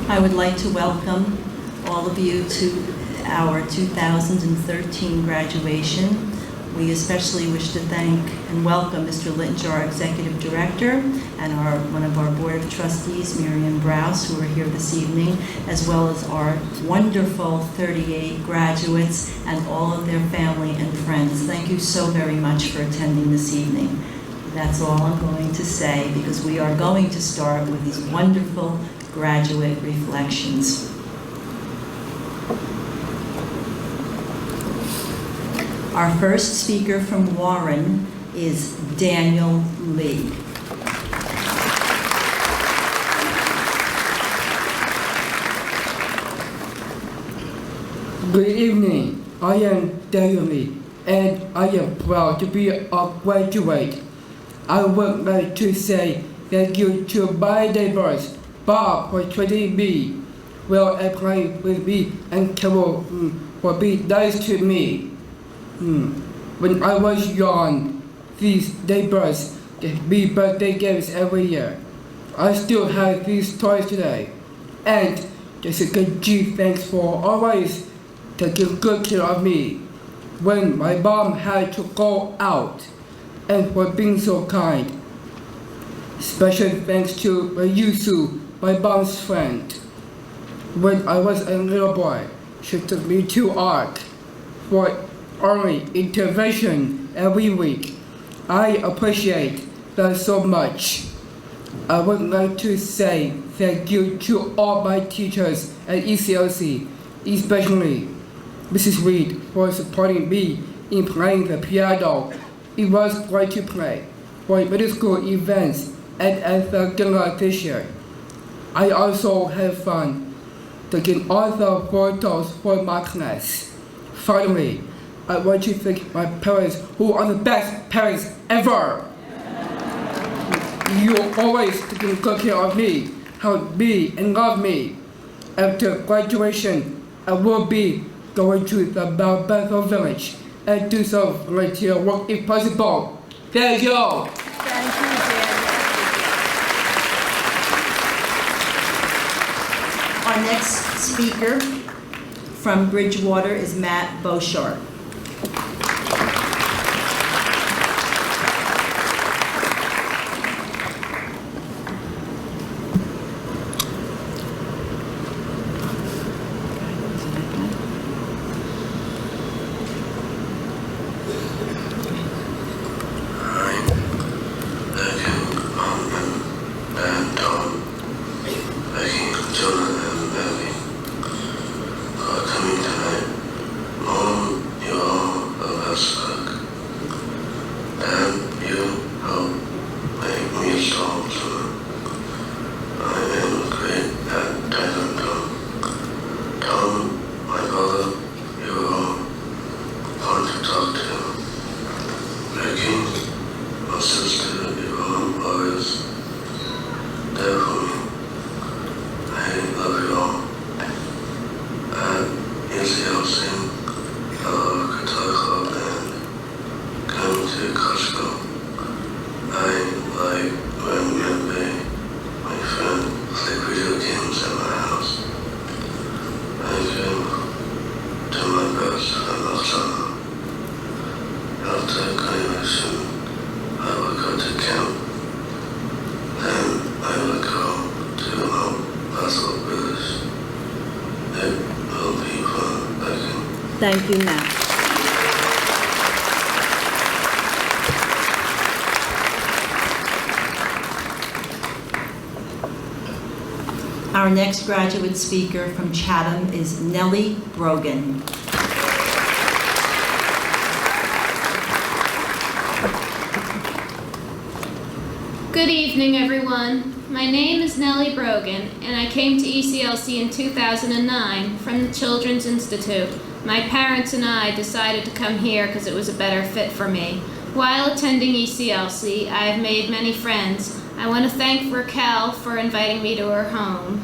I would like to welcome all of you to our 2013 graduation. We especially wish to thank and welcome Mr. Littinger, our Executive Director, and one of our Board of Trustees, Miriam Browse, who are here this evening, as well as our wonderful 38 graduates and all of their family and friends. Thank you so very much for attending this evening. That's all I'm going to say, because we are going to start with these wonderful graduate reflections. Our first speaker from Warren is Daniel Lee. Good evening. I am Daniel Lee, and I am proud to be a graduate. I would like to say thank you to my neighbors, Bob for training me, Will applying with me, and Carol for being nice to me. When I was young, these neighbors gave me birthday gifts every year. I still have these toys today. And Jessica G, thanks for always taking good care of me when my mom had to go out, and for being so kind. Special thanks to Yusu, my mom's friend. When I was a little boy, she took me to art for early intervention every week. I appreciate that so much. I would like to say thank you to all my teachers at ECLC, especially Mrs. Reed for supporting me in playing the piano. It was great to play for middle school events and at the gala this year. I also had fun taking all the photos for my class. Finally, I want to thank my parents, who are the best parents ever. You always taking good care of me, help me, and love me. After graduation, I will be going to the Mount Bethel village and do some volunteer work if possible. Thank you. Thank you, Dan. Our next speaker from Bridgewater is Matt Boshart. Thank you, Matt. Our next graduate speaker from Chatham is Nellie Brogan. Good evening, everyone. My name is Nellie Brogan, and I came to ECLC in 2009 from the Children's Institute. My parents and I decided to come here because it was a better fit for me. While attending ECLC, I have made many friends. I want to thank Raquel for inviting me to her home,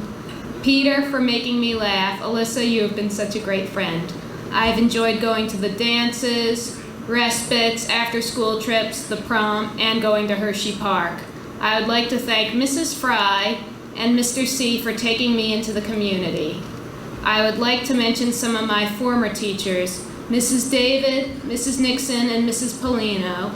Peter for making me laugh. Alyssa, you have been such a great friend. I've enjoyed going to the dances, respites, after-school trips, the prom, and going to Hershey Park. I would like to thank Mrs. Fry, and Mr. C for taking me into the community. I would like to mention some of my former teachers, Mrs. David, Mrs. Nixon, and Mrs. Polino.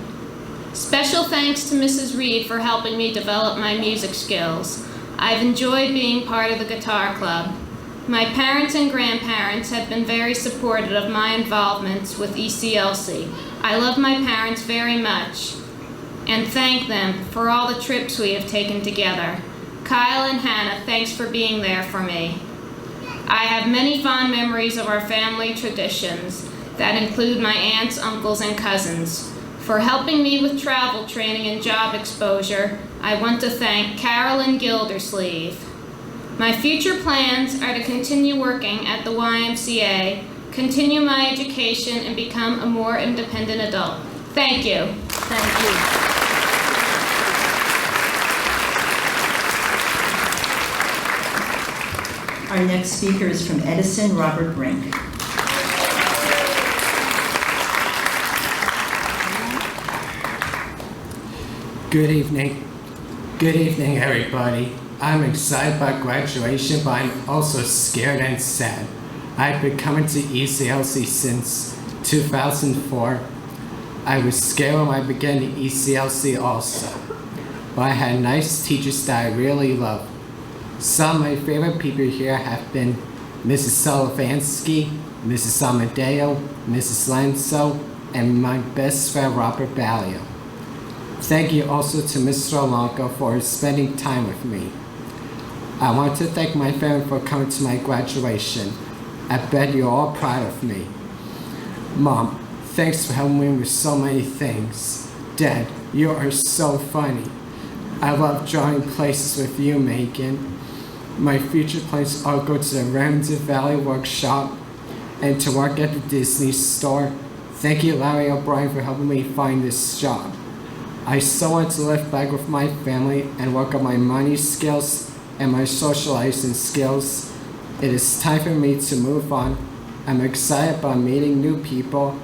Special thanks to Mrs. Reed for helping me develop my music skills. I've enjoyed being part of the guitar club. My parents and grandparents have been very supportive of my involvements with ECLC. I love my parents very much and thank them for all the trips we have taken together. Kyle and Hannah, thanks for being there for me. I have many fond memories of our family traditions that include my aunts, uncles, and cousins. For helping me with travel training and job exposure, I want to thank Carolyn Gildersleeve. My future plans are to continue working at the YMCA, continue my education, and become a more independent adult. Thank you. Thank you. Our next speaker is from Edison, Robert Brink. Good evening. Good evening, everybody. I'm excited about graduation, but I'm also scared and sad. I've been coming to ECLC since 2004. I was scared when I began the ECLC also, but I had nice teachers that I really love. Some of my favorite people here have been Mrs. Solivansky, Mrs. Amadeo, Mrs. Lanzo, and my best friend Robert Ballio. Thank you also to Mr. Alonco for spending time with me. I want to thank my family for coming to my graduation. I bet you're all proud of me. Mom, thanks for helping me with so many things. Dad, you are so funny. I love drawing places with you, Megan. My future plans are to go to the Ramsey Valley workshop and to work at the Disney store. Thank you, Larry O'Brien, for helping me find this job. I still want to live back with my family and work on my money skills and my socializing skills. It is time for me to move on. I'm excited about meeting new people.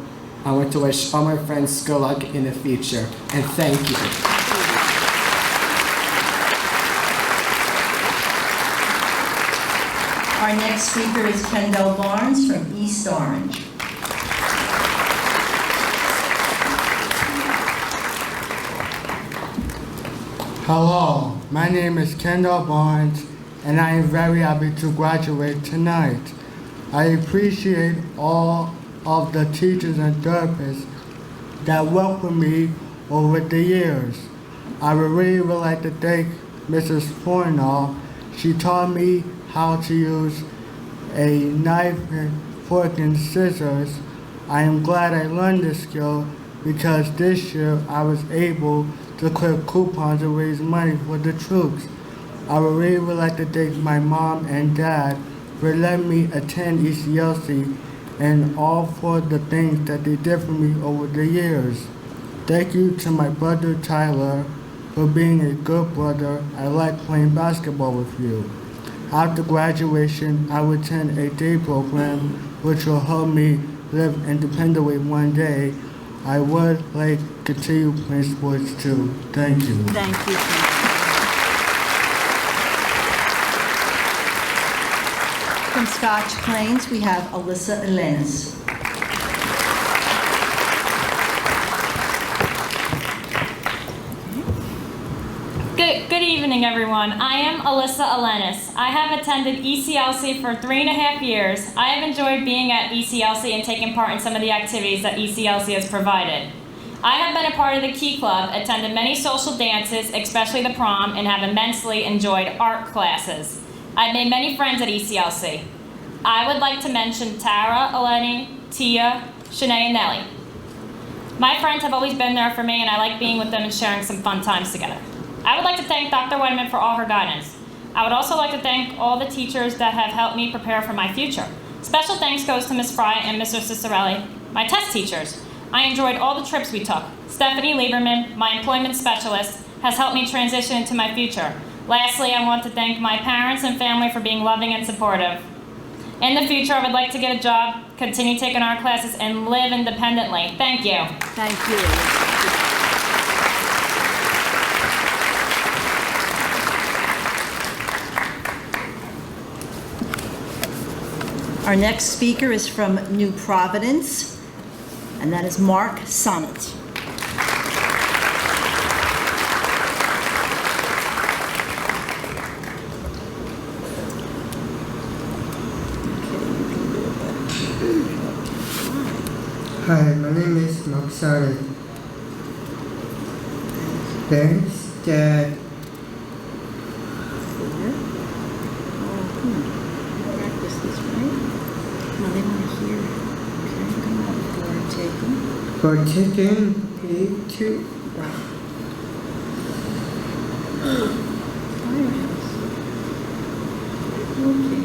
I want to wish all my friends good luck in the future, and thank you. Our next speaker is Kendell Barnes from East Orange. Hello, my name is Kendell Barnes, and I am very happy to graduate tonight. I appreciate all of the teachers and therapists that worked with me over the years. I would really like to thank Mrs. Fornall. She taught me how to use a knife and fork and scissors. I am glad I learned this skill because this year I was able to collect coupons to raise money for the troops. I would really like to thank my mom and dad for letting me attend ECLC and all for the things that they did for me over the years. Thank you to my brother Tyler for being a good brother. I like playing basketball with you. After graduation, I will attend a day program which will help me live independently one day. I would like to continue playing sports too. Thank you. Thank you. From Scotch Plains, we have Alyssa Elenis. Good evening, everyone. I am Alyssa Elenis. I have attended ECLC for 3.5 years. I have enjoyed being at ECLC and taking part in some of the activities that ECLC has provided. I have been a part of the Key Club, attended many social dances, especially the prom, and have immensely enjoyed art classes. I've made many friends at ECLC. I would like to mention Tara, Eleni, Tia, Shennae, and Nellie. My friends have always been there for me, and I like being with them and sharing some fun times together. I would like to thank Dr. Weideman for all her guidance. I would also like to thank all the teachers that have helped me prepare for my future. Special thanks goes to Ms. Fry and Mr. Cicerelli, my test teachers. I enjoyed all the trips we took. Stefanie Lieberman, my employment specialist, has helped me transition into my future. Lastly, I want to thank my parents and family for being loving and supportive. In the future, I would like to get a job, continue taking art classes, and live independently. Thank you. Thank you. Our next speaker is from New Providence, and that is Marc Sonnet. Hi, my name is Marc Sonnet. Thanks, Dad. Practice this, right? No, they want to hear. Okay, come on, for taking. For taking me to Firehouse. Okay.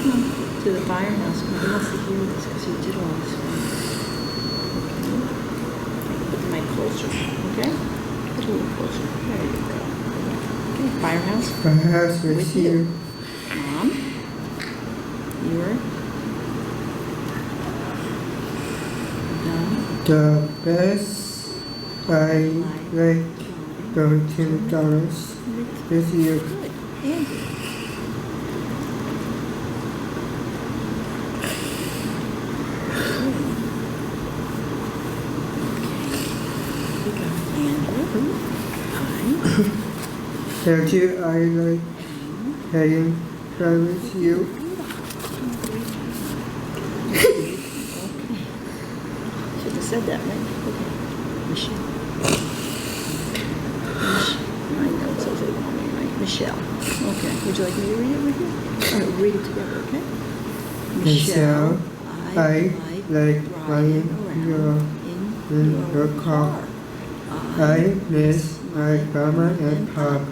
Come to the firehouse. He wants to hear this because you did all this. Okay. Put the mic closer. Okay? Put it a little closer. There you go. Okay, firehouse. Firehouse with you. Mom. You're done. The best I like going to McDonald's with you. Good. Andy. Thank you, I like having fun with you. Should have said that, right? Okay. Michelle. I know it says it on me, right? Michelle. Okay. Would you like me to read it with you? Or read it together, okay? Michelle, I like riding flying in your car. I miss my grandma and pop.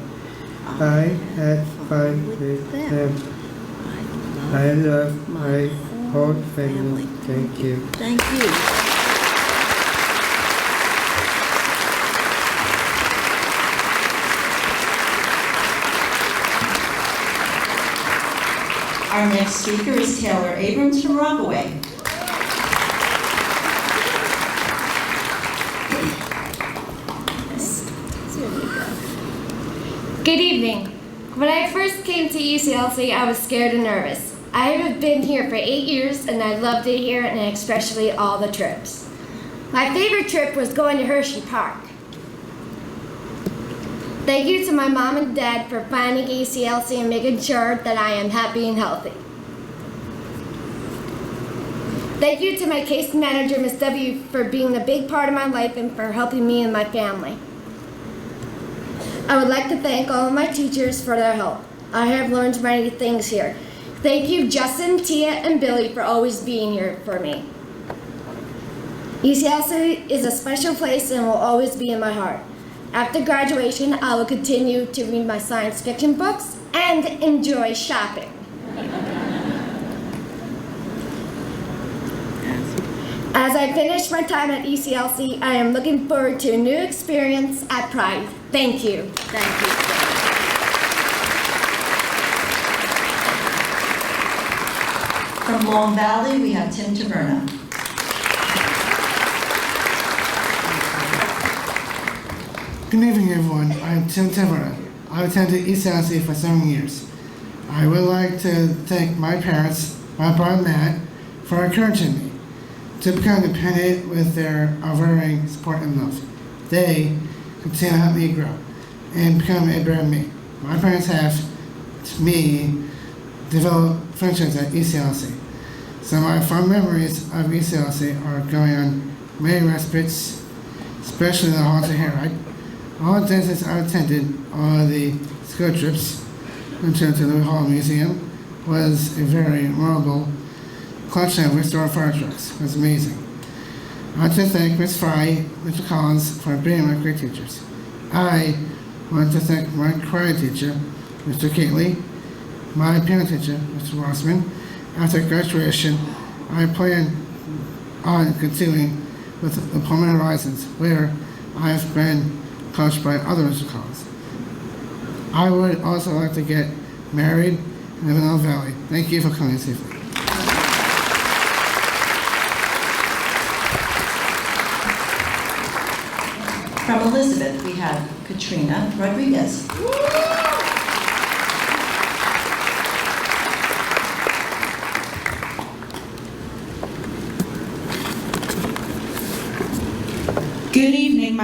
I had fun with them. I love my whole family. Thank you. Thank you. Our next speaker is Taylor Abrams from Rockaway. Good evening. When I first came to ECLC, I was scared and nervous. I have been here for 8 years, and I loved it here, and especially all the trips. My favorite trip was going to Hershey Park. Thank you to my mom and dad for finding ECLC and making sure that I am happy and healthy. Thank you to my case manager, Ms. W, for being a big part of my life and for helping me and my family. I would like to thank all of my teachers for their help. I have learned many things here. Thank you, Justin, Tia, and Billy, for always being here for me. ECLC is a special place and will always be in my heart. After graduation, I will continue to read my science fiction books and enjoy shopping. As I finish my time at ECLC, I am looking forward to a new experience at Pride. Thank you. Thank you. From Long Valley, we have Tim Taverna. Good evening, everyone. I'm Tim Taverna. I attended ECLC for 7 years. I would like to thank my parents, my brother Matt, for encouraging me to become independent with their unwavering support and love. They continue to help me grow and become a better me. My parents have, to me, developed friendships at ECLC. So my fond memories of ECLC are going on many respites, especially the haunted hayride. All the dances I attended, all the school trips into the Hall Museum was a very memorable collection of restored fire trucks. It was amazing. I want to thank Ms. Fry, Mr. Collins for being my great teachers. I want to thank my choir teacher, Mr. Catley, my piano teacher, Mr. Rossman. After graduation, I plan on continuing with the Permanent Horizons, where I have been coached by other Mr. Collins. I would also like to get married and live in Elm Valley. Thank you for coming this evening. From Elizabeth, we have Katrina Rodriguez.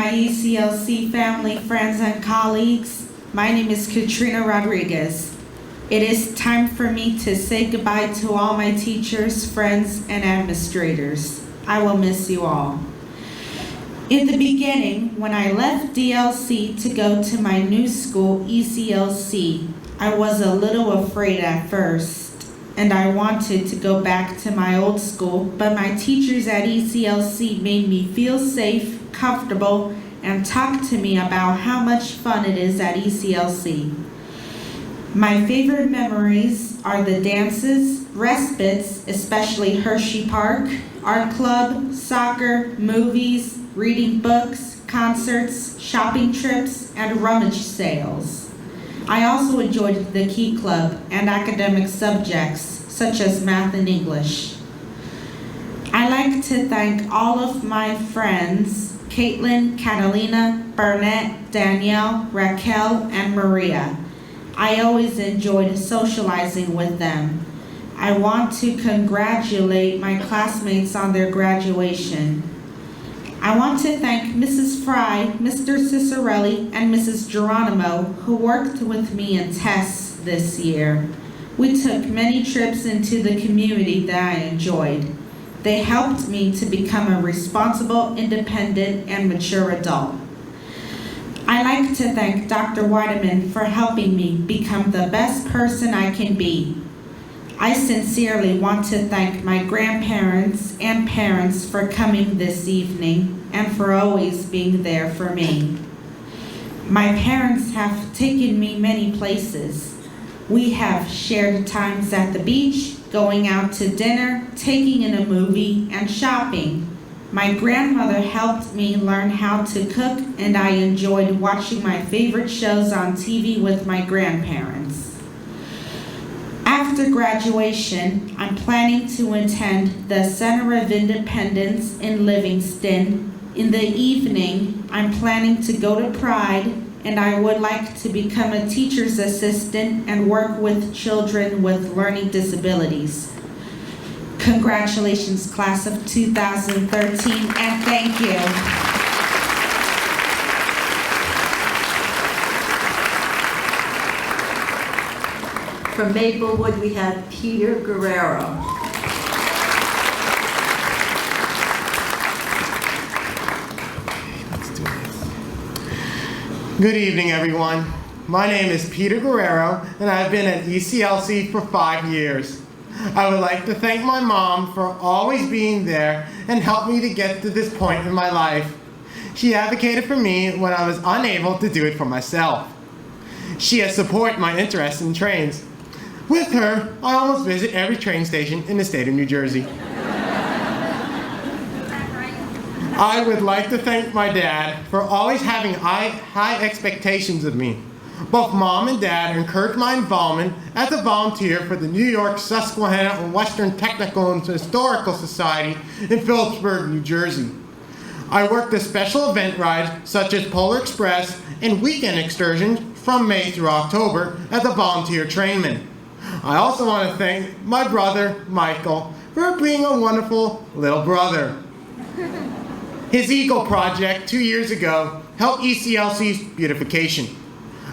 my ECLC family, friends, and colleagues. My name is Katrina Rodriguez. It is time for me to say goodbye to all my teachers, friends, and administrators. I will miss you all. In the beginning, when I left DLC to go to my new school, ECLC, I was a little afraid at first, and I wanted to go back to my old school, but my teachers at ECLC made me feel safe, comfortable, and talked to me about how much fun it is at ECLC. My favorite memories are the dances, respites, especially Hershey Park, art club, soccer, movies, reading books, concerts, shopping trips, and rummage sales. I also enjoyed the Key Club and academic subjects such as math and English. I like to thank all of my friends, Caitlin, Catalina, Burnett, Danielle, Raquel, and Maria. I always enjoyed socializing with them. I want to congratulate my classmates on their graduation. I want to thank Mrs. Fry, Mr. Cicerelli, and Mrs. Geronimo, who worked with me in tests this year. We took many trips into the community that I enjoyed. They helped me to become a responsible, independent, and mature adult. I like to thank Dr. Weideman for helping me become the best person I can be. I sincerely want to thank my grandparents and parents for coming this evening and for always being there for me. My parents have taken me many places. We have shared times at the beach, going out to dinner, taking in a movie, and shopping. My grandmother helped me learn how to cook, and I enjoyed watching my favorite shows on TV with my grandparents. After graduation, I'm planning to attend the Center of Independence in Livingston. In the evening, I'm planning to go to Pride, and I would like to become a teacher's assistant and work with children with learning disabilities. Congratulations, class of 2013, and thank you. From Maplewood, we have Peter Guerriero. Good evening, everyone. My name is Peter Guerriero, and I've been at ECLC for 5 years. I would like to thank my mom for always being there and helped me to get to this point in my life. She advocated for me when I was unable to do it for myself. She has supported my interest in trains. With her, I almost visit every train station in the state of New Jersey. I would like to thank my dad for always having high expectations of me. Both mom and dad encouraged my involvement as a volunteer for the New York, Susquehanna, and Western Technical and Historical Society in Phillipsburg, New Jersey. I worked the special event rides such as Polar Express and weekend excursions from May through October as a volunteer trainman. I also want to thank my brother, Michael, for being a wonderful little brother. His Eagle project 2 years ago helped ECLC's beautification.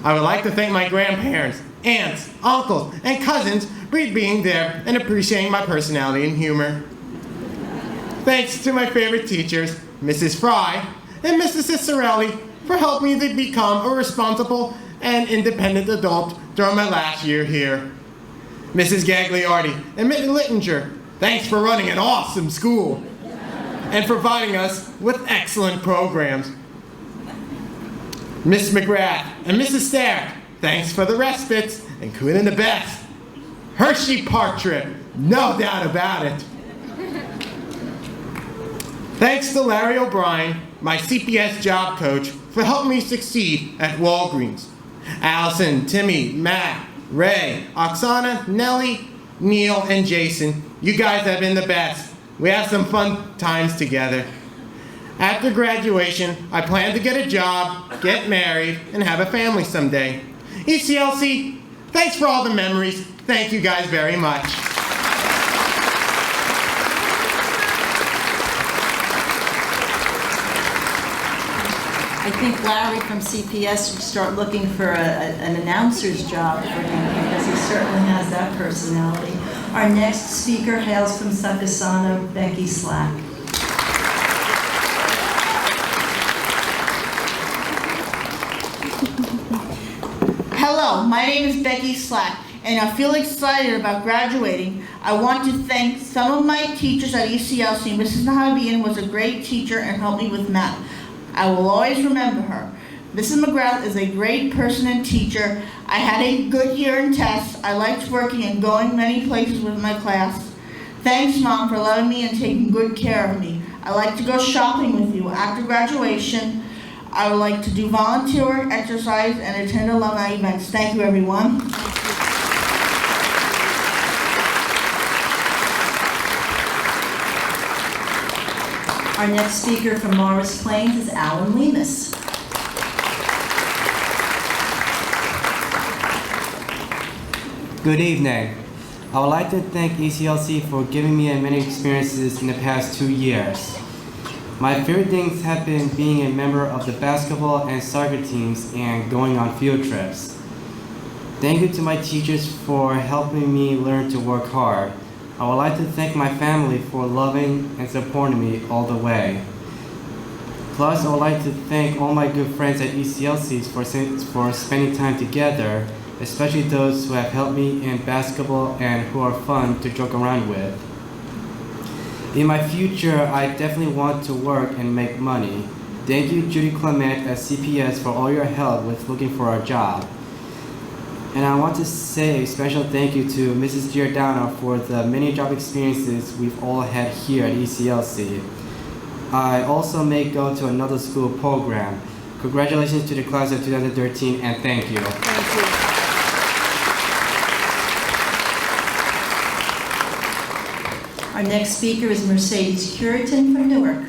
I would like to thank my grandparents, aunts, uncles, and cousins for being there and appreciating my personality and humor. Thanks to my favorite teachers, Mrs. Fry and Mrs. Cicerelli, for helping me to become a responsible and independent adult during my last year here. Mrs. Gagliardi and Ms. Littinger, thanks for running an awesome school and providing us with excellent programs. Miss McGrath and Mrs. Stark, thanks for the respites, including the best Hershey Park trip, no doubt about it. Thanks to Larry O'Brien, my CPS job coach, for helping me succeed at Walgreens. Allison, Timmy, Matt, Ray, Oksana, Nellie, Neil, and Jason, you guys have been the best. We have some fun times together. After graduation, I plan to get a job, get married, and have a family someday. ECLC, thanks for all the memories. Thank you guys very much. I think Larry from CPS should start looking for an announcer's job for him because he certainly has that personality. Our next speaker hails from Seccamanie, Becky Slack. Hello, my name is Becky Slack, and I feel excited about graduating. I want to thank some of my teachers at ECLC. Mrs. Nahabian was a great teacher and helped me with math. I will always remember her. Mrs. McGrath is a great person and teacher. I had a good year in tests. I liked working and going many places with my class. Thanks, Mom, for loving me and taking good care of me. I like to go shopping with you. After graduation, I would like to do volunteer work, exercise, and attend alumni events. Thank you, everyone. Our next speaker from Morris Plains is Alan Lemus. Good evening. I would like to thank ECLC for giving me many experiences in the past 2 years. My favorite things have been being a member of the basketball and soccer teams and going on field trips. Thank you to my teachers for helping me learn to work hard. I would like to thank my family for loving and supporting me all the way. Plus, I would like to thank all my good friends at ECLC for spending time together, especially those who have helped me in basketball and who are fun to joke around with. In my future, I definitely want to work and make money. Thank you, Judy Clement at CPS, for all your help with looking for a job. And I want to say a special thank you to Mrs. Giordano for the many job experiences we've all had here at ECLC. I also may go to another school program. Congratulations to the class of 2013 and thank you. Thank you. Our next speaker is Mercedes Cureton from Newark.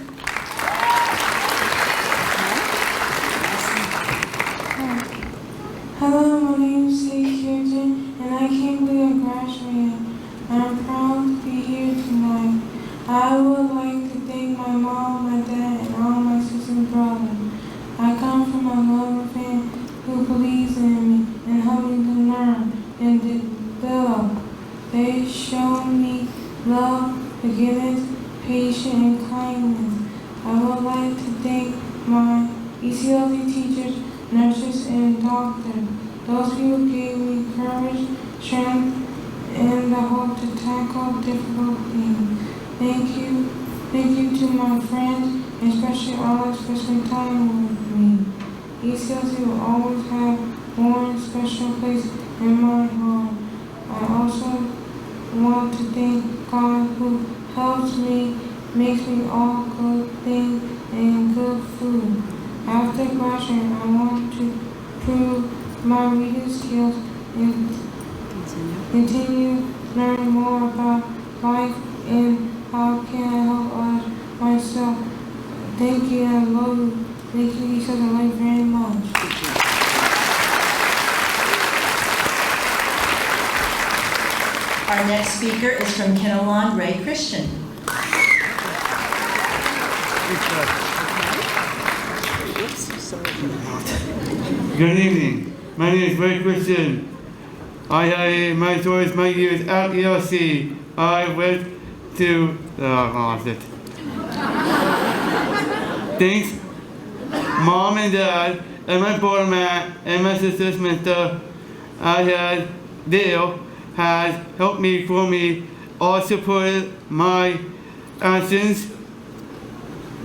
Hello, my name is Mercedes Cureton, and I can't believe I graduated. I'm proud to be here tonight. I would like to thank my mom, my dad, and all my sisters and brothers. I come from a loving family who believes in me and help me to learn and develop. They show me love, forgiveness, patience, and kindness. I would like to thank my ECLC teachers, nurses, and doctors. Those people gave me courage, strength, and the hope to tackle difficult things. Thank you. Thank you to my friends, and especially all those for spending time with me. ECLC will always have one special place in my heart. I also want to thank God who helps me, makes me all good things and good food. After graduating, I want to improve my reading skills and continue learning more about life and how can I help others myself. Thank you, and I love you. Thank you, each other very much. Our next speaker is from Kinnelon, Ray Christian. Good evening. My name is Ray Christian. I had my stories, my years at ELC. I went to thanks, Mom and Dad, and my brother Matt, and my sister Samantha. I had Dale has helped me, for me, all supported my actions.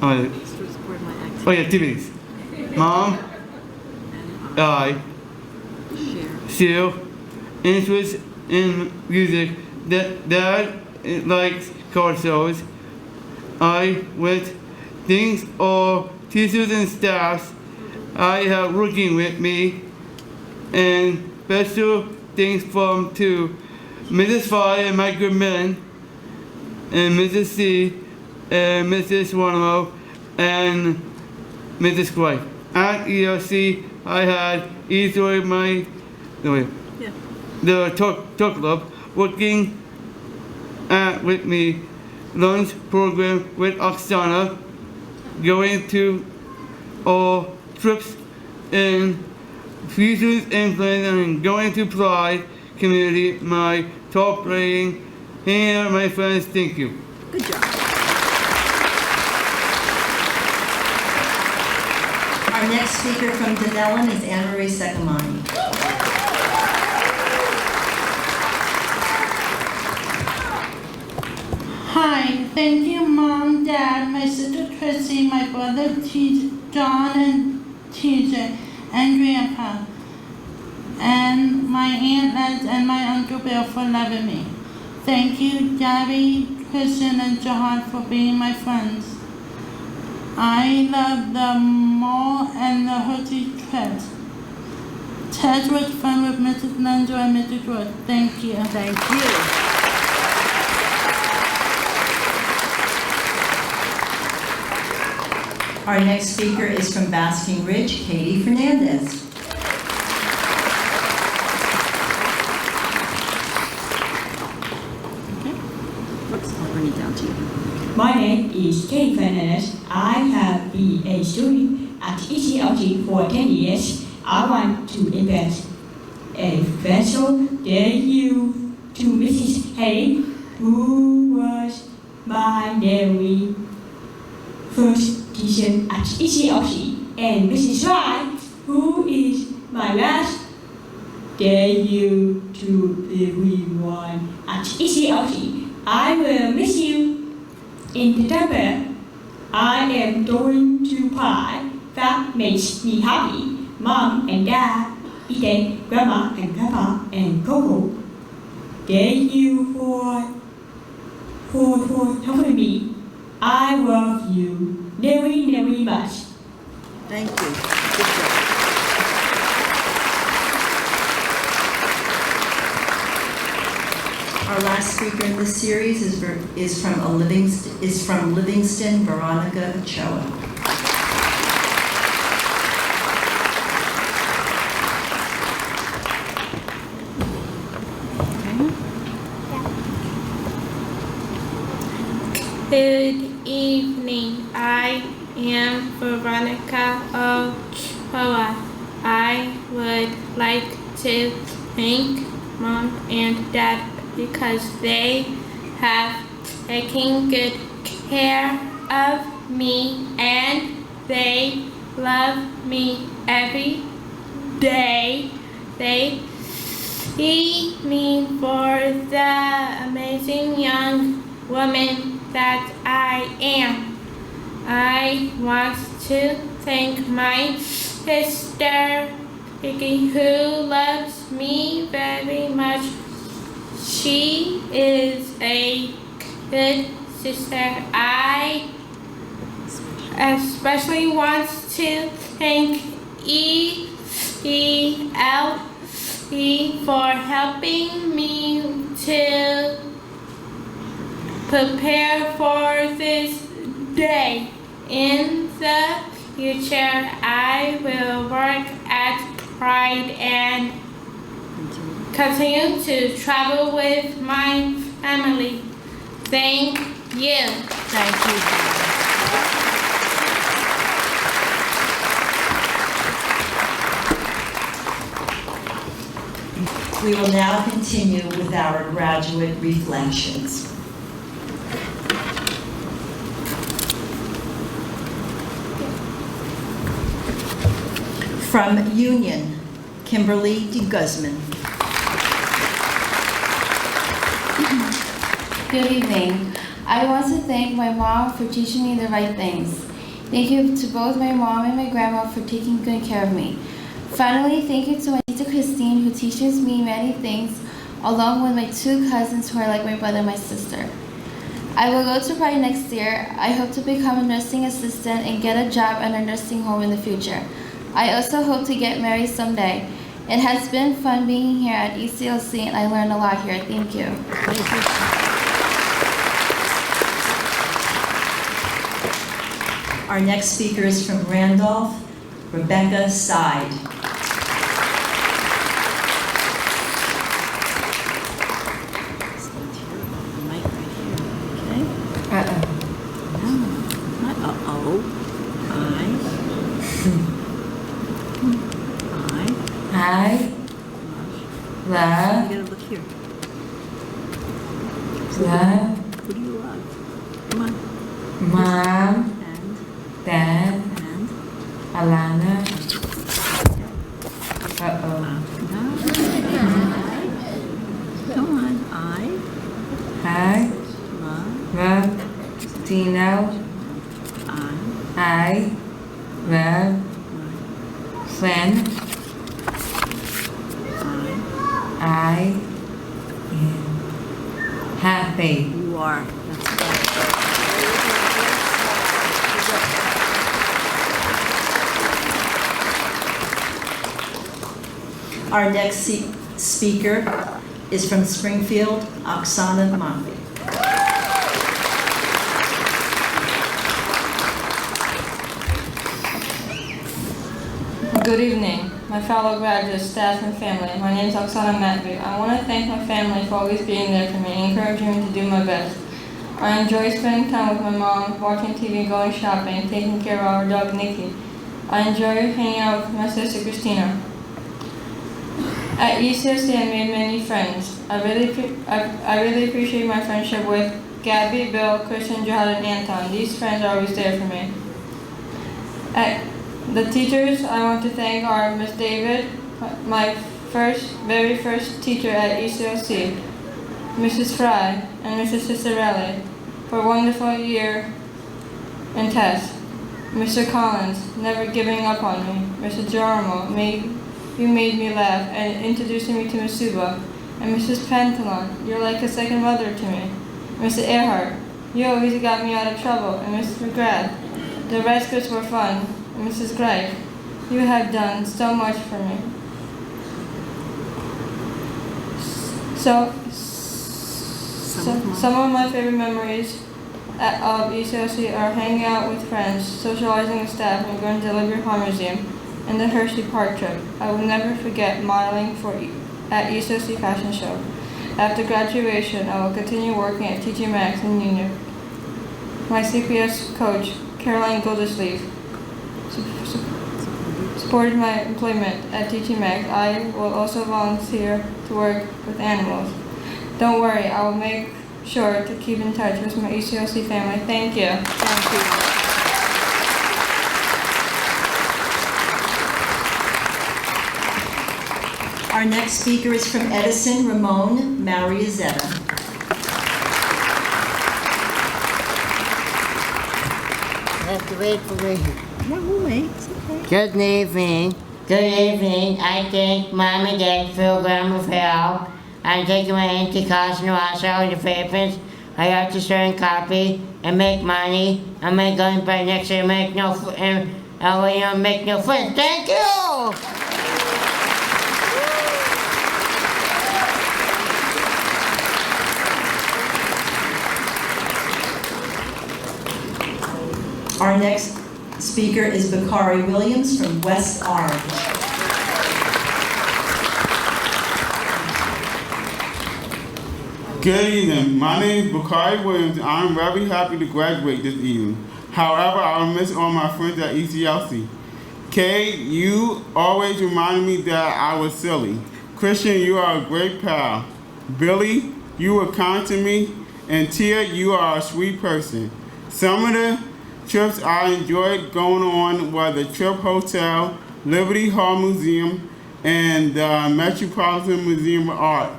Activities. Mom, I share interest in music. Dad likes car shows. I with things or teachers and staffs I have working with me, and special things from to Mrs. Fry and Mike Goodman, and Mrs. C, and Mrs. Warlow, and Mrs. White. At ELC, I had enjoyed the talk club, working with me, lunch program with Oksana, going to all trips and futures and plans on going to Pride community, my top rating. Here, my friends, thank you. Good job. Our next speaker from Dunellen is Anne-Marie Seccamanie. Hi, thank you, Mom, Dad, my sister Chrissy, my brother John and TJ, and Grandpa, and my Aunt Liz and my Uncle Bill for loving me. Thank you, Gabby, Christian, and Jahad for being my friends. I love the mall and the Hershey trips. Ted was fun with Mrs. Linder and Mrs. Wood. Thank you. Thank you. Our next speaker is from Basking Ridge, Katie Fernandez. My name is Katie Fernandez. I have been a student at ECLC for 10 years. I want to invite a special thank you to Mrs. Hay, who was my very first teacher at ECLC, and Mrs. Slack, who is my last. Thank you to everyone at ECLC. I will miss you. In September, I am going to Pride. That makes me happy. Mom and Dad, Ethan, Grandma and Grandpa, and Coco. Thank you for helping me. I love you very, very much. Thank you. Good job. Our last speaker in this series is from Livingston, Veronica Ochoa. Good evening. I am Veronica Ochoa. I would like to thank Mom and Dad because they have taken good care of me and they love me every day. They see me for the amazing young woman that I am. I want to thank my sister, Vicky, who loves me very much. She is a good sister. I especially want to thank ECLC for helping me to prepare for this day. In the future, I will work at Pride and continue to travel with my family. Thank you. Thank you. We will now continue with our graduate reflections. From Union, Kimberly DeGuzman. Good evening. I want to thank my mom for teaching me the right things. Thank you to both my mom and my grandma for taking good care of me. Finally, thank you to my sister Christine, who teaches me many things, along with my two cousins who are like my brother and my sister. I will go to Pride next year. I hope to become a nursing assistant and get a job at a nursing home in the future. I also hope to get married someday. It has been fun being here at ECLC, and I learned a lot here. Thank you. Thank you. Our next speaker is from Randolph, Rebecca Seid. love, You gotta look here. love, Who do you love? Come on. Mom, And, Dad, and. Alana. Uh-oh. Come on. I Love. love Tino. I love Flynn. I am happy. You are. Our next speaker is from Springfield, Oksana Matviiv. Good evening, my fellow graduates, staff, and family. My name is Oksana Matviiv. I want to thank my family for always being there for me and encouraging me to do my best. I enjoy spending time with my mom, watching TV, going shopping, and taking care of our dog Nikki. I enjoy hanging out with my sister Christina. At ECLC, I made many friends. I really appreciate my friendship with Gabby, Bill, Christian, Jahad, and Anton. These friends are always there for me. The teachers I want to thank are Miss David, my very first teacher at ECLC, Mrs. Fry, and Mrs. Cicerelli for a wonderful year and test. Mr. Collins, never giving up on me. Mr. Geronimo, you made me laugh and introducing me to Miss Suba. And Mrs. Pantalon, you're like a second mother to me. Mr. Earhart, you always got me out of trouble. And Mrs. McGrath, the rescues were fun. And Mrs. Greif, you have done so much for me. Some of my favorite memories of ECLC are hanging out with friends, socializing with staff, and going to the Liberty Hall Museum and the Hershey Park trip. I will never forget modeling at ECLC Fashion Show. After graduation, I will continue working at TJ Maxx in Union. My CPS coach, Caroline Gildersleeve, supported my employment at TJ Maxx. I will also volunteer to work with animals. Don't worry, I will make sure to keep in touch with my ECLC family. Thank you. Thank you. Our next speaker is from Edison, Ramon Mariazeta. I have to wait for me. No, we'll wait. It's okay. Good evening. Good evening. I thank Mom and Dad for Grandma Phil. I'm taking my Auntie Cousin also the papers. I have to learn copy and make money. I'm going by next year make no friends. Thank you! Our next speaker is Bakari Williams from West Orange. Good evening. My name is Bakari Williams, and I'm very happy to graduate this evening. However, I will miss all my friends at ECLC. Kay, you always reminded me that I was silly. Christian, you are a great pal. Billy, you were kind to me. And Tia, you are a sweet person. Some of the trips I enjoyed going on were the Trip Hotel, Liberty Hall Museum, and the Metropolitan Museum of Art.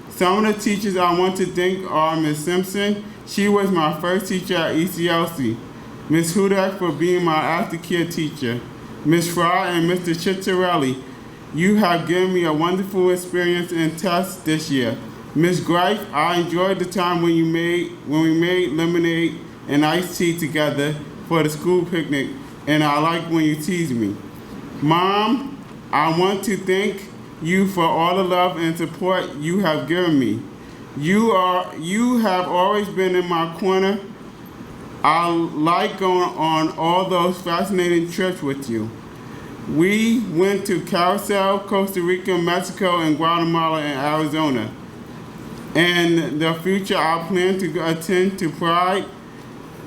Some of the teachers I want to thank are Ms. Simpson. She was my first teacher at ECLC. Ms. Hudak for being my aftercare teacher. Ms. Fry and Mr. Chittarelli, you have given me a wonderful experience in tests this year. Ms. Greif, I enjoyed the time when we made lemonade and iced tea together for the school picnic, and I like when you tease me. Mom, I want to thank you for all the love and support you have given me. You have always been in my corner. I like going on all those fascinating trips with you. We went to Carousel, Costa Rica, Mexico, and Guatemala and Arizona. In the future, I plan to attend to Pride.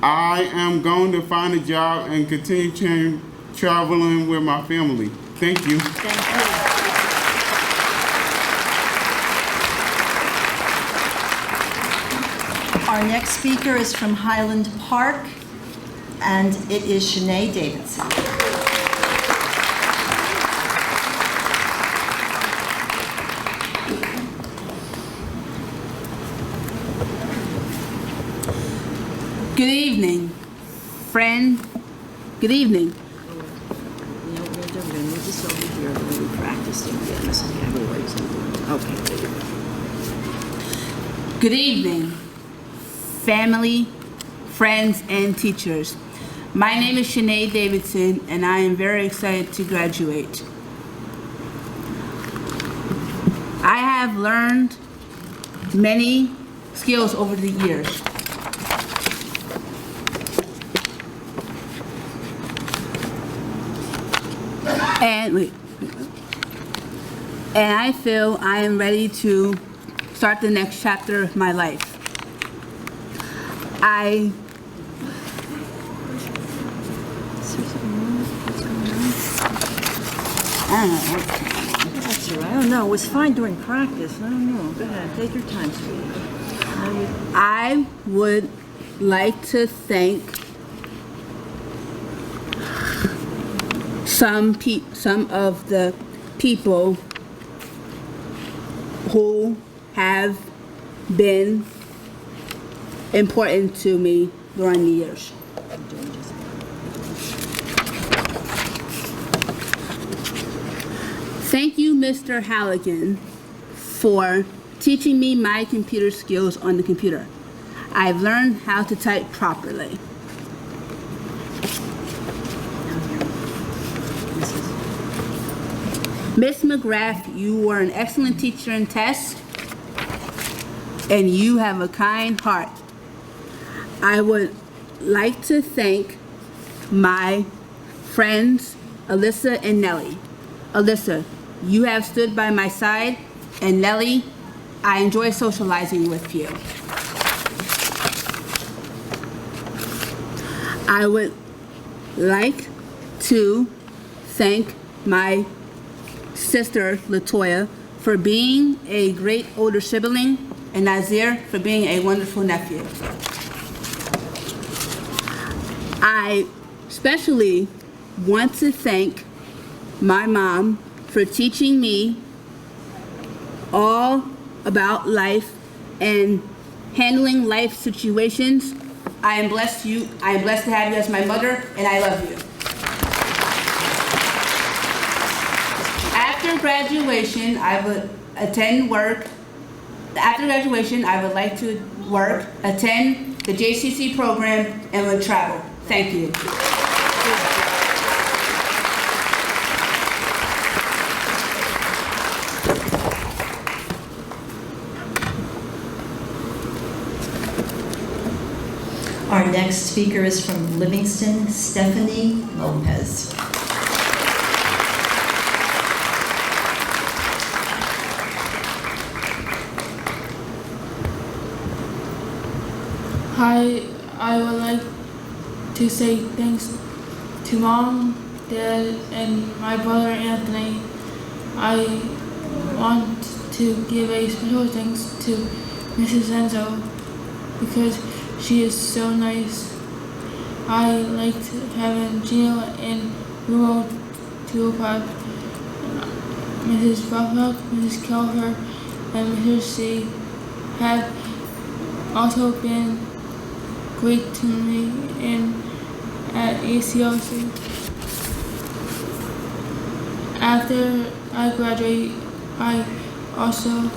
I am going to find a job and continue traveling with my family. Thank you. Thank you. Our next speaker is from Highland Park, and it is Shennae Davidson. Good evening, friend. Good evening. Good evening, family, friends, and teachers. My name is Shennae Davidson, and I am very excited to graduate. I have learned many skills over the years. And I feel I am ready to start the next chapter of my life. I don't know. That's all right. I don't know. It was fine during practice. I don't know. Go ahead. Take your time, sweetie. I would like to thank some of the people who have been important to me during the years. Thank you, Mr. Halligan, for teaching me my computer skills on the computer. I've learned how to type properly. Miss McGrath, you were an excellent teacher in tests, and you have a kind heart. I would like to thank my friends, Alyssa and Nellie. Alyssa, you have stood by my side, and Nellie, I enjoy socializing with you. I would like to thank my sister, Latoya, for being a great older sibling, and Nazir for being a wonderful nephew. I especially want to thank my mom for teaching me all about life and handling life situations. I am blessed to have you as my mother, and I love you. After graduation, I would like to work, attend the JCC program, and would travel. Thank you. Our next speaker is from Livingston, Stefanie Lopez. Hi, I would like to say thanks to Mom, Dad, and my brother Anthony. I want to give a special thanks to Mrs. Enzo because she is so nice. I liked having Gino and Rumo Tupac, Mrs. Buffalo, Mrs. Kelfer, and Mrs. C have also been great to me at ECLC. After I graduate, I also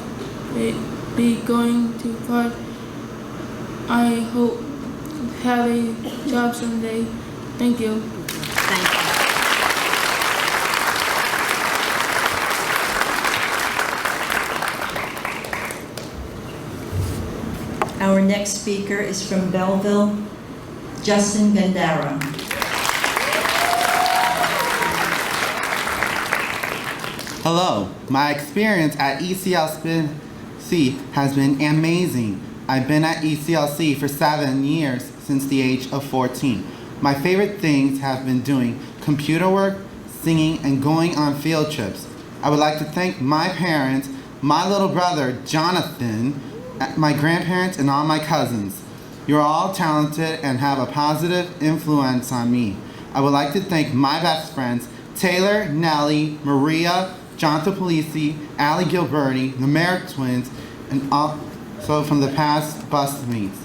be going to college. I hope to have a job someday. Thank you. Thank you. Our next speaker is from Belleville, Justin Gandara. Hello, my experience at ECLC has been amazing. I've been at ECLC for 7 years since the age of 14. My favorite things have been doing computer work, singing, and going on field trips. I would like to thank my parents, my little brother, Jonathan, my grandparents, and all my cousins. You're all talented and have a positive influence on me. I would like to thank my best friends, Taylor, Nellie, Maria, Jonathan Polise, Allie Gilberti, the Merrick twins, and also from the past bus meets.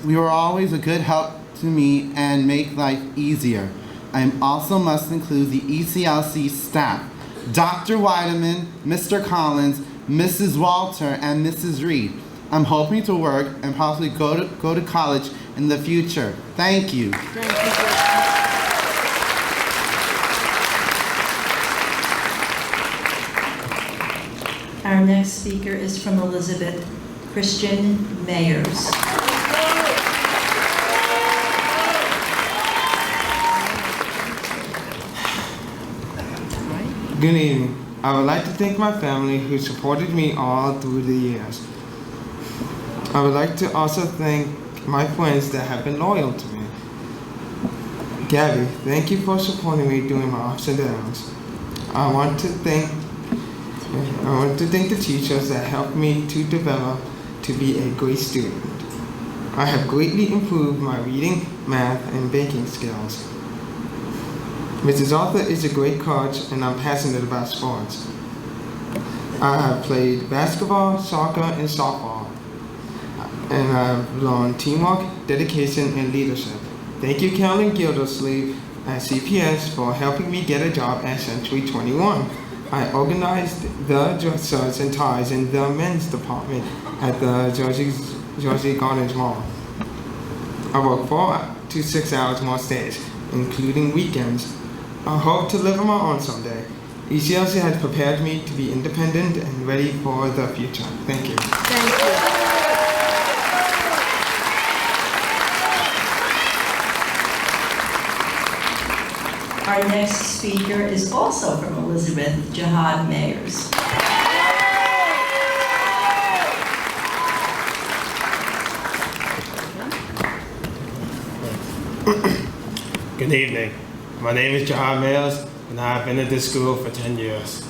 We were always a good help to me and make life easier. I also must include the ECLC staff, Dr. Weideman, Mr. Collins, Mrs. Walter, and Mrs. Reed. I'm hoping to work and possibly go to college in the future. Thank you. Our next speaker is from Elizabeth Christian Mayers. Good evening. I would like to thank my family who supported me all through the years. I would like to also thank my friends that have been loyal to me. Gabby, thank you for supporting me during my ups and downs. I want to thank the teachers that helped me to develop to be a great student. I have greatly improved my reading, math, and banking skills. Mrs. Arthur is a great coach, and I'm passionate about sports. I have played basketball, soccer, and softball, and I've learned teamwork, dedication, and leadership. Thank you, Carolyn Gildersleeve at CPS for helping me get a job at Century 21. I organized the dress and ties in the men's department at the Jersey Gardens Mall. I work 4 to 6 hours most days, including weekends. I hope to live on my own someday. ECLC has prepared me to be independent and ready for the future. Thank you. Thank you. Our next speaker is also from Elizabeth, Jahad Mayers. Good evening. My name is Jahad Mayers, and I have been at this school for 10 years.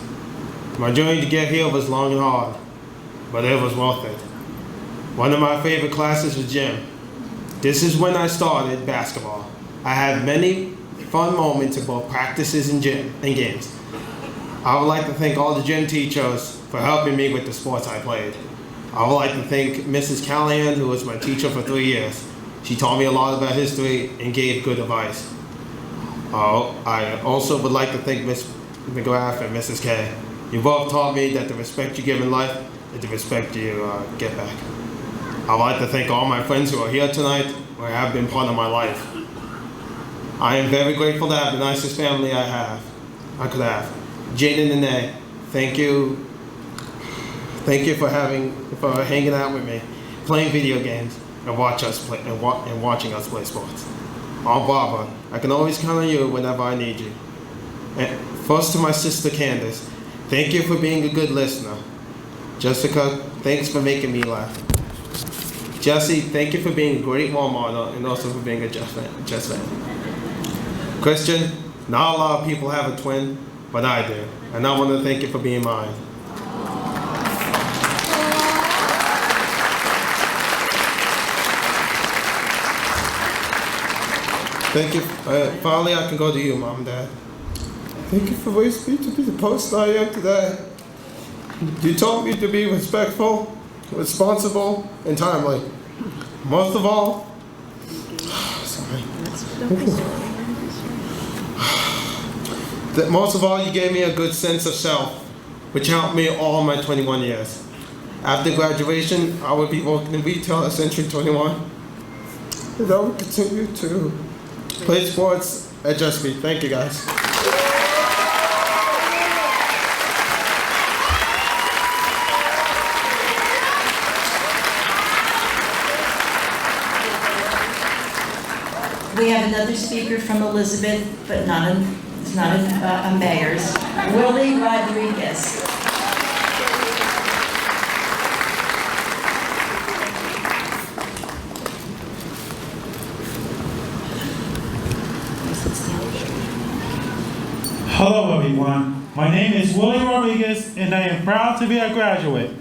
My journey to get here was long and hard, but it was worth it. One of my favorite classes was gym. This is when I started basketball. I had many fun moments in both practices and games. I would like to thank all the gym teachers for helping me with the sports I played. I would like to thank Mrs. Callahan, who was my teacher for 3 years. She taught me a lot about history and gave good advice. I also would like to thank Ms. McGrath and Mrs. K. You both taught me that the respect you give in life is the respect you get back. I would like to thank all my friends who are here tonight, who have been part of my life. I am very grateful to have the nicest family I could have. Jane and Nene, thank you. Thank you for hanging out with me, playing video games, and watching us play sports. Aunt Barbara, I can always count on you whenever I need you. And first to my sister Candace, thank you for being a good listener. Jessica, thanks for making me laugh. Jesse, thank you for being a great role model and also for being a Jets fan. Christian, not a lot of people have a twin, but I do. And I want to thank you for being mine. Thank you. Finally, I can go to you, Mom and Dad. Thank you for raising me to be the person I am today. You taught me to be respectful, responsible, and timely. Most of all, most of all, you gave me a good sense of self, which helped me all my 21 years. After graduation, I would be working in retail at Century 21, and I would continue to play sports at Just Me. Thank you, guys. We have another speaker from Elizabeth, but it's not a Mayers. Willy Rodriguez. Hello everyone, my name is Willy Rodriguez and I am proud to be a graduate.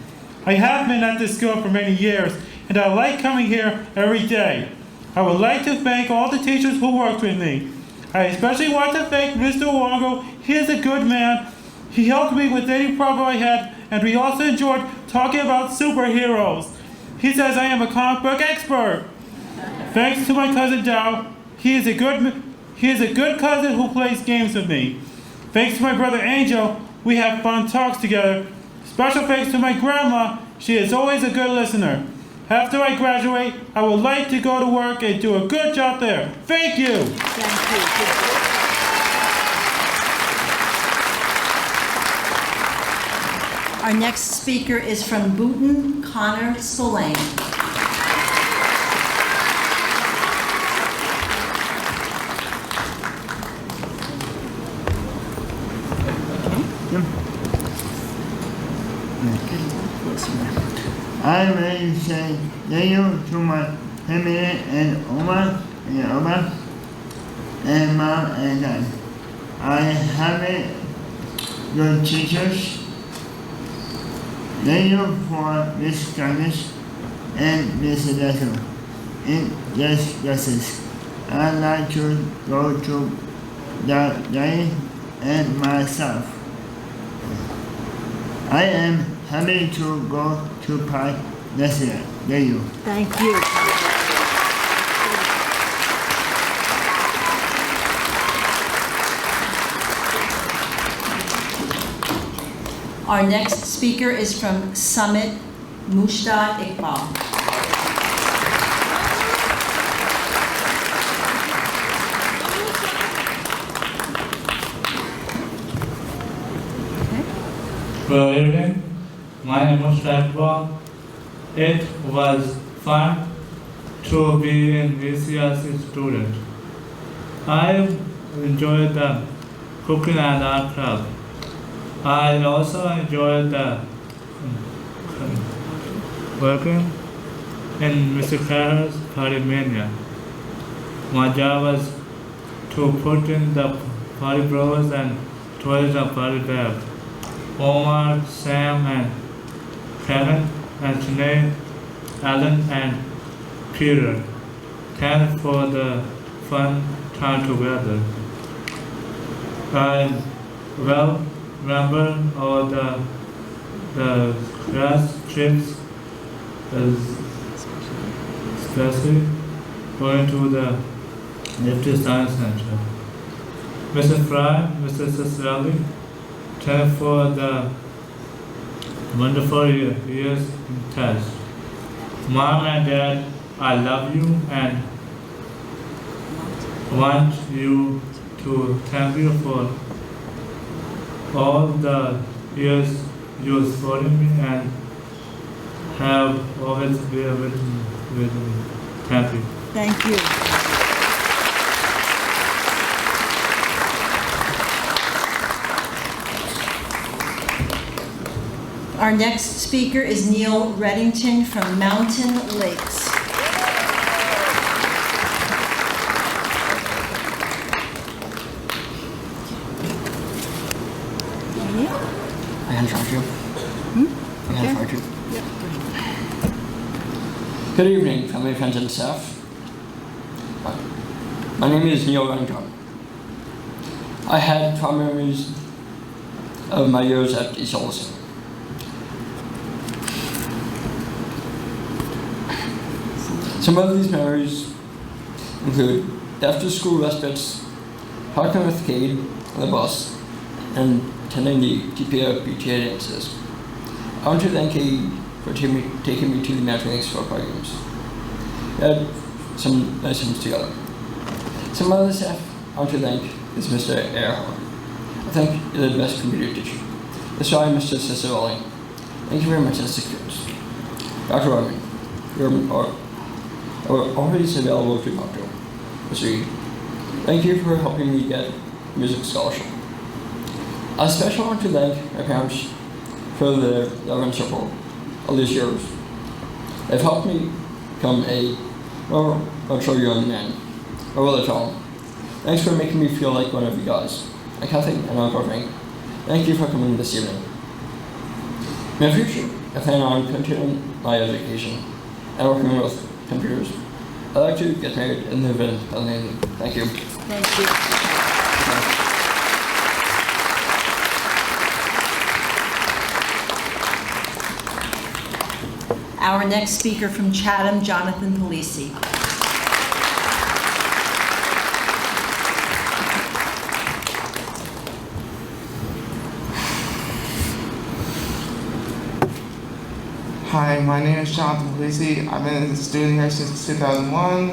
I have been at this school for many years and I like coming here every day. I would like to thank all the teachers who worked with me. I especially want to thank Mr. Longo. He is a good man. He helped me with any problem I had, and we also enjoyed talking about superheroes. He says I am a comic book expert. Thanks to my cousin Dow. He is a good cousin who plays games with me. Thanks to my brother Angel, we have fun talks together. Special thanks to my grandma. She is always a good listener. After I graduate, I would like to go to work and do a good job there. Thank you. Thank you. Our next speaker is from Bhutan, Conor Spillane. I'm ready to say thank you to my family and Oma and Mom and Dad. I have good teachers. Thank you for Miss Gardens and Miss Leto and Justice. I'd like to go to the day and myself. I am happy to go to Park next year. Thank you. Thank you. Our next speaker is from Summit, Mujdad Iqbal. Good evening. My name is Mujdad. It was fun to be an ECLC student. I enjoyed the cooking and art club. I also enjoyed the working in Mr. Carter's Party Mania. My job was to put in the party bros and toys of party bag. Omar, Sam, and Kevin, and Shennae, Alan, and Peter. Thanks for the fun time together. I well remember all the class trips, especially going to the Nifty Science Center. Mr. Fry, Mr. Cicerelli, thanks for the wonderful years in test. Mom and Dad, I love you and want you to thank you for all the years you supported me and have always been with me. Thank you. Thank you. Our next speaker is Neil Reddington from Mountain Lakes. I can charge you. I can charge you. Good evening, family, friends, and staff. My name is Neil Reddington. I had fond memories of my years at ECLC. Some of these memories include after-school respites, talking with Cade on the bus, and attending the PTA dances. I want to thank Cade for taking me to the Mountain Lakes football games. We had some nice times together. Some other staff I want to thank is Mr. Earhart. I think you're the best computer teacher. That's why Mr. Cicerelli. Thank you very much, Mr. Cruz. Dr. Rodman, you're always available to talk to. Mr. Reed, thank you for helping me get music scholarship. I especially want to thank my parents for their love and support all these years. They've helped me become a more mature young man. I really tell them. Thanks for making me feel like one of you guys. And Kathy and Uncle Frank, thank you for coming this evening. In the future, I plan on continuing my education and working with computers. I'd like to get married and live in Pennsylvania. Thank you. Thank you. Our next speaker from Chatham, Jonathan Polise. Hi, my name is Jonathan Polise. I've been a student here since 2001.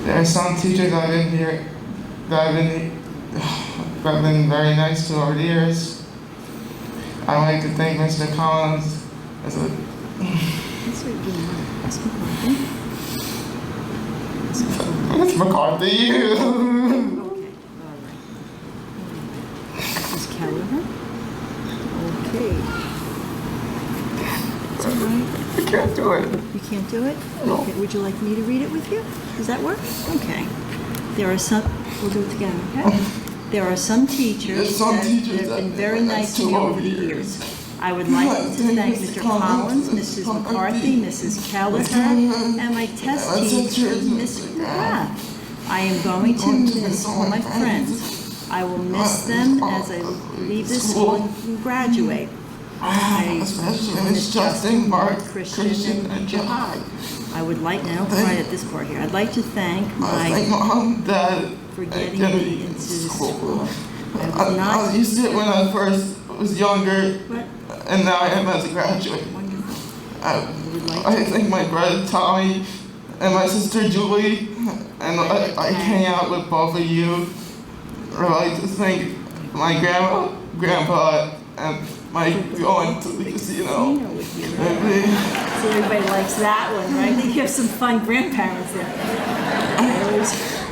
There are some teachers that have been here that have been very nice to over the years. I'd like to thank Mr. Collins. Ms. McCarthy. Okay, all right. Mrs. Kelleher. Okay. It's all right. I can't do it. You can't do it? No. Okay. Would you like me to read it with you? Does that work? Okay. There are some, we'll do it together, okay? There are some teachers that have been very nice to me over the years. I would like to thank Mr. Collins, Mrs. McCarthy, Mrs. Kelleher, and my test teacher, Ms. McGrath. I am going to miss all my friends. I will miss them as I leave this school and graduate. Especially Miss Justin, Mark, Christian, and Jahad. I would like, now right at this part here, I'd like to thank my Mom, Dad, for getting me into the school. I was used to it when I first was younger, and now I am as a graduate. I thank my brother Tommy and my sister Julie, and I hang out with both of you. I'd like to thank my grandma, grandpa, and my going to the casino. So everybody likes that one, right? I think you have some fun grandparents there.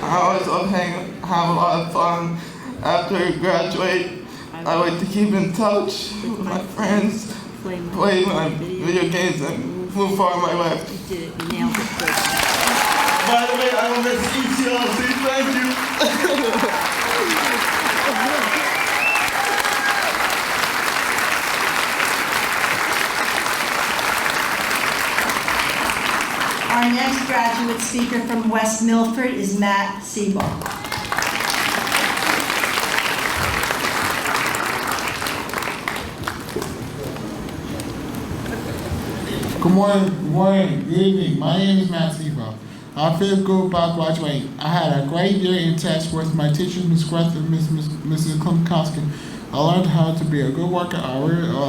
I always love have a lot of fun after I graduate. I like to keep in touch with my friends, play my video games, and move forward my life. You did it, you nailed it. By the way, I will miss ECLC. Thank you. Our next graduate speaker from West Milford is Matt Siebel. Good morning, good evening. My name is Matt Siebel. I'm fifth group about graduating. I had a great year in test with my teachers, Ms. Greth and Mrs. Klimkowski. I learned how to be a good worker. I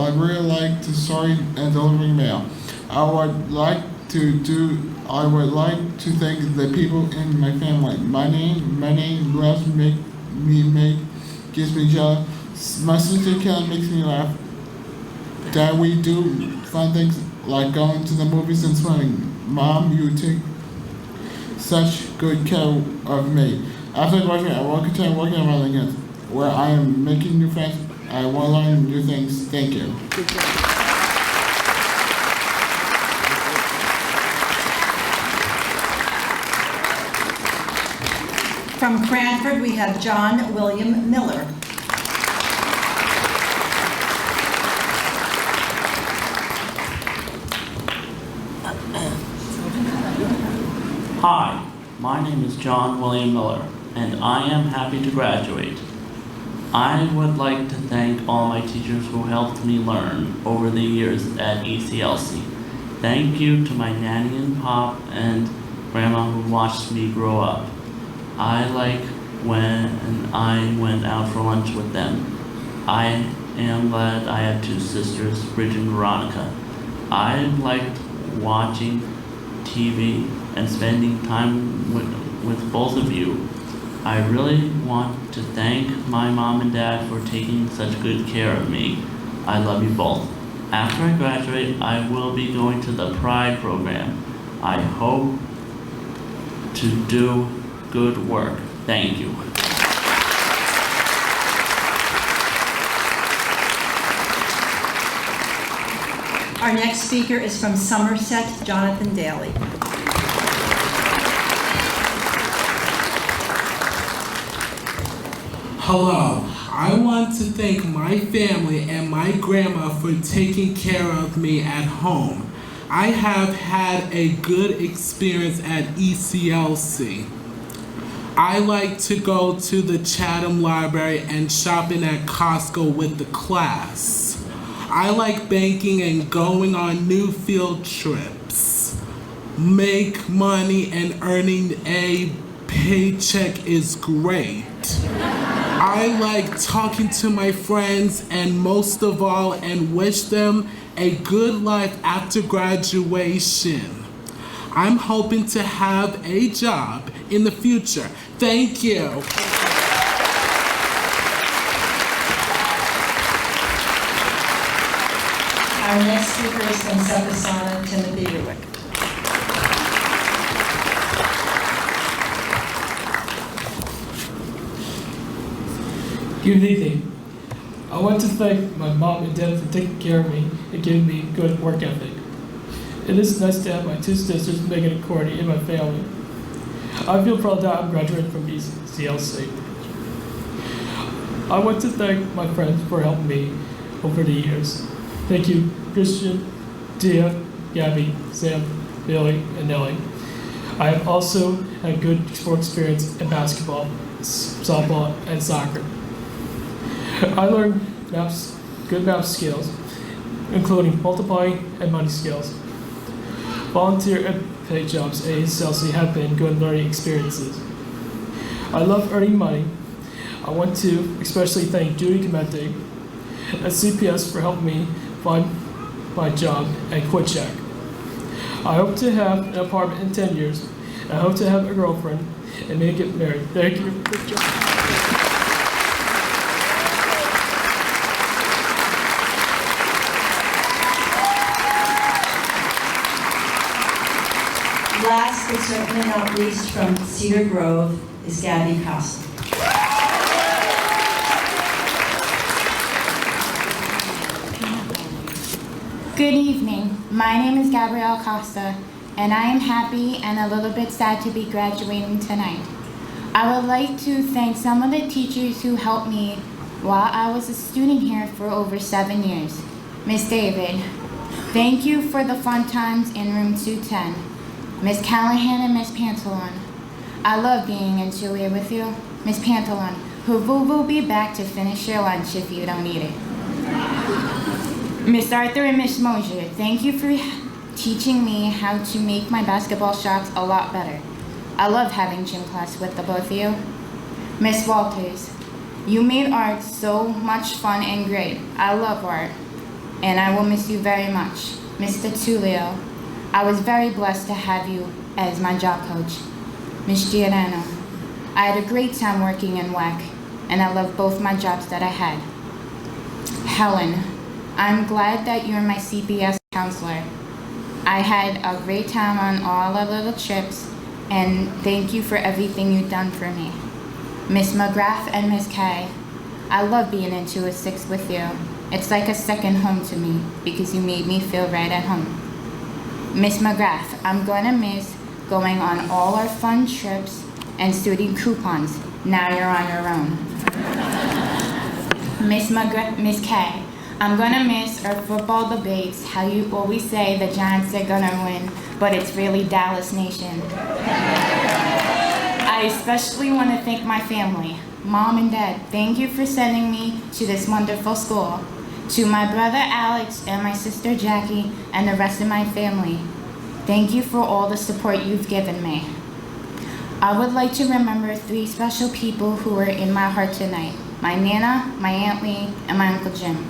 really like to sorting and delivering mail. I would like to thank the people in my family. My name loves me, gives me joy. My sister Kelly makes me laugh. Dad, we do fun things like going to the movies and swimming. Mom, you take such good care of me. After graduating, I will continue working at Reddington, where I am making new friends. I will learn new things. Thank you. From Cranford, we have John William Miller. Hi, my name is John William Miller, and I am happy to graduate. I would like to thank all my teachers who helped me learn over the years at ECLC. Thank you to my nanny and pop and grandma who watched me grow up. I like when I went out for lunch with them. I am glad I have two sisters, Bridget and Veronica. I liked watching TV and spending time with both of you. I really want to thank my mom and dad for taking such good care of me. I love you both. After I graduate, I will be going to the Pride program. I hope to do good work. Thank you. Our next speaker is from Somerset, Jonathan Daly. Hello, I want to thank my family and my grandma for taking care of me at home. I have had a good experience at ECLC. I like to go to the Chatham Library and shopping at Costco with the class. I like banking and going on new field trips. Make money and earning a paycheck is great. I like talking to my friends and most of all, and wish them a good life after graduation. I'm hoping to have a job in the future. Thank you. Our next speaker is from Seccamanie, Timothy Ruick. Good evening. I want to thank my mom and dad for taking care of me and giving me good work ethic. It is nice to have my two sisters, Megan and Courtney, in my family. I feel proud that I'm graduating from ECLC. I want to thank my friends for helping me over the years. Thank you, Christian, Dia, Gabby, Sam, Billy, and Nellie. I have also had good sports experience in basketball, softball, and soccer. I learned good math skills, including multiplying and money skills. Volunteer and paid jobs at ECLC have been good learning experiences. I love earning money. I want to especially thank Judy Clemente at CPS for helping me find my job at QuickCheck. I hope to have an apartment in 10 years. I hope to have a girlfriend and maybe get married. Thank you. Good job. Last but certainly not least, from Cedar Grove is Gabby Costa. Good evening. My name is Gabrielle Costa, and I am happy and a little bit sad to be graduating tonight. I would like to thank some of the teachers who helped me while I was a student here for over 7 years. Miss David, thank you for the fun times in room 210. Miss Callahan and Miss Pantalon, I love being in Chile with you. Miss Pantalon, who will be back to finish your lunch if you don't eat it. Miss Arthur and Miss Mosier, thank you for teaching me how to make my basketball shots a lot better. I love having gym class with the both of you. Miss Walters, you made art so much fun and great. I love art, and I will miss you very much. Mr. Tulio, I was very blessed to have you as my job coach. Miss Giordano, I had a great time working in WEC, and I love both my jobs that I had. Helen, I'm glad that you're my CPS counselor. I had a great time on all our little trips, and thank you for everything you've done for me. Miss McGrath and Miss Kay, I love being in 206 with you. It's like a second home to me because you made me feel right at home. Miss McGrath, I'm gonna miss going on all our fun trips and student coupons. Now you're on your own. Miss Kay, I'm gonna miss our football debates, how you always say the Giants are gonna win, but it's really Dallas Nation. I especially want to thank my family, Mom and Dad. Thank you for sending me to this wonderful school. To my brother Alex and my sister Jackie and the rest of my family, thank you for all the support you've given me. I would like to remember 3 special people who are in my heart tonight: my Nana, my Aunt Lee, and my Uncle Jim.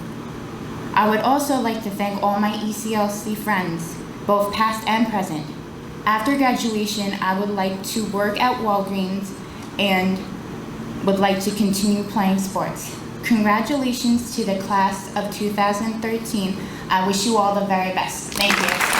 I would also like to thank all my ECLC friends, both past and present. After graduation, I would like to work at Walgreens and would like to continue playing sports. Congratulations to the class of 2013. I wish you all the very best. Thank you.